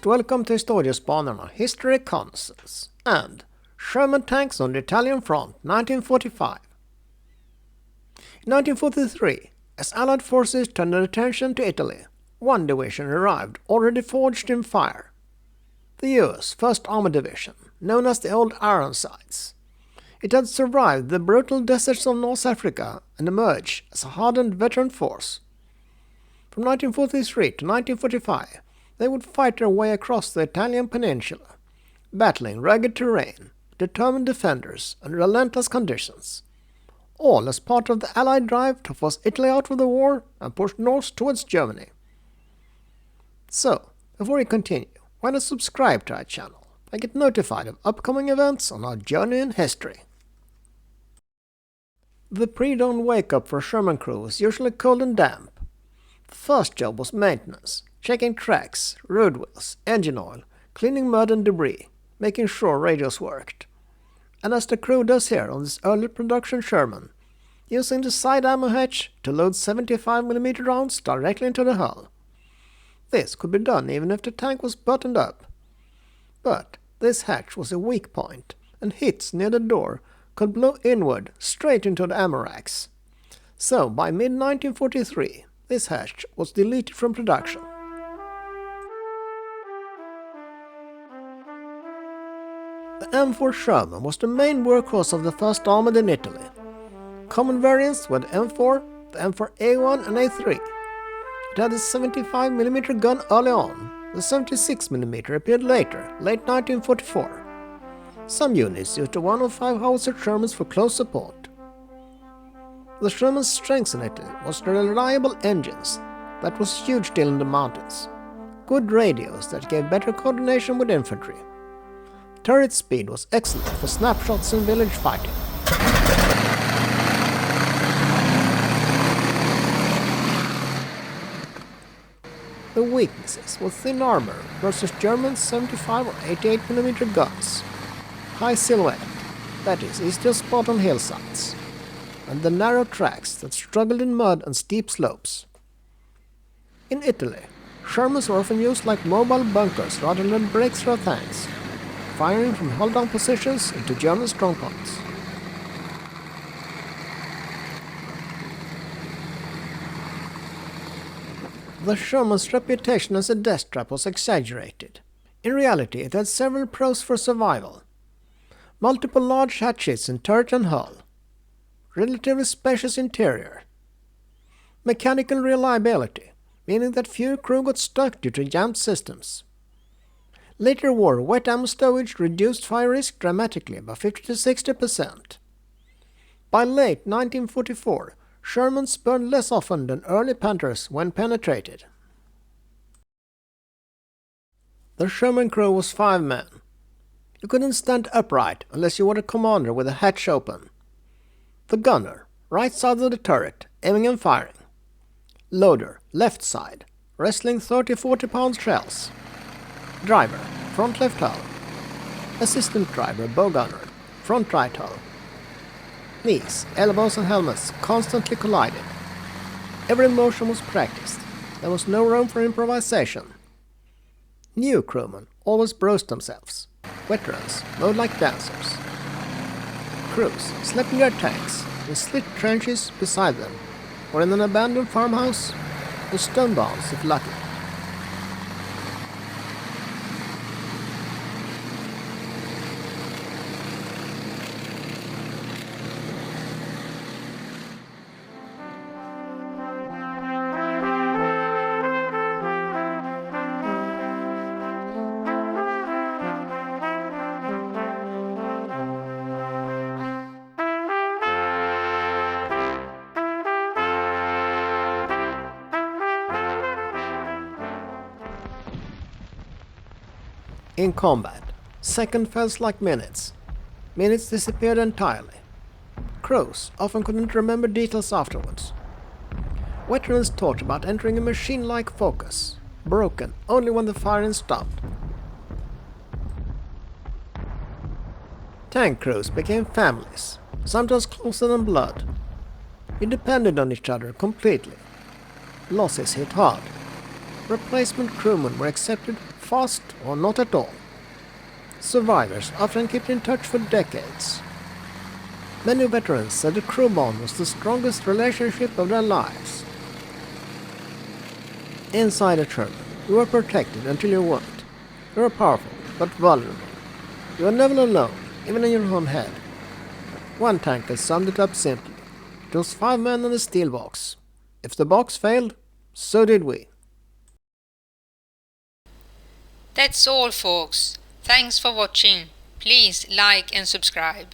Most welcome to historiespanarna History Reconnaissance and Sherman Tanks on the Italian Front 1945. In 1943, as Allied forces turned their attention to Italy, one division arrived already forged in fire. The US 1st Army Division, known as the old Ironsides. It had survived the brutal deserts of North Africa and emerged as a hardened veteran force. From 1943 to 1945, they would fight their way across the Italian peninsula, battling rugged terrain, determined defenders, and relentless conditions, all as part of the Allied drive to force Italy out of the war and push north towards Germany. So, before we continue, why not subscribe to our channel and get notified of upcoming events on our journey in history. The pre-dawn wake-up for Sherman crew was usually cold and damp. The first job was maintenance, checking tracks, road wheels, engine oil, cleaning mud and debris, making sure radios worked. And as the crew does here on this early production Sherman, using the side ammo hatch to load 75mm rounds directly into the hull. This could be done even if the tank was buttoned up. But this hatch was a weak point, and hits near the door could blow inward straight into the ammo racks. So by mid-1943, this hatch was deleted from production. The M4 Sherman was the main workhorse of the 1st Armored in Italy. Common variants were the M4, the M4A1 and A3. It had a 75mm gun early on. The 76mm appeared later, late 1944. Some units used the 105 howitzer Shermans for close support. The Sherman's strength in Italy was the reliable engines, that was a huge deal in the mountains, good radios that gave better coordination with infantry. Turret speed was excellent for snapshots and village fighting. The weaknesses were thin armor versus German 75 or 88mm guns, high silhouette, that is easy to spot on hillsides, and the narrow tracks that struggled in mud and steep slopes. In Italy, Shermans were often used like mobile bunkers rather than breakthrough tanks, firing from held-down positions into German strongpoints. The Sherman's reputation as a death trap was exaggerated. In reality, it had several pros for survival. Multiple large hatches in turret and hull. Relatively spacious interior. Mechanical reliability, meaning that fewer crew got stuck due to jammed systems. Later war wet ammo stowage reduced fire risk dramatically by 50 to 60%. By late 1944, Shermans burned less often than early Panthers when penetrated. The Sherman crew was 5 men. You couldn't stand upright unless you were the commander with the hatch open. The gunner, right side of the turret, aiming and firing. Loader, left side, wrestling 30-40 pound shells. Driver, front left hull. Assistant driver, bow gunner, front right hull. Knees, elbows and helmets constantly collided. Every motion was practiced. There was no room for improvisation. New crewmen always braced themselves. Veterans mowed like dancers. Crews slept in their tanks, in slit trenches beside them, or in an abandoned farmhouse, or stone bounds if lucky. In combat, seconds felt like minutes. Minutes disappeared entirely. Crews often couldn't remember details afterwards. Veterans talked about entering a machine-like focus, broken only when the firing stopped. Tank crews became families, sometimes closer than blood. You depended on each other completely. Losses hit hard. Replacement crewmen were accepted fast or not at all. Survivors often kept in touch for decades. Many veterans said the crew bond was the strongest relationship of their lives. Inside a Sherman, you were protected until you weren't. You were powerful, but vulnerable. You were never alone, even in your own head. One tanker summed it up simply. It was 5 men on a steel box. If the box failed, so did we. That's all, folks. Thanks for watching. Please like and subscribe.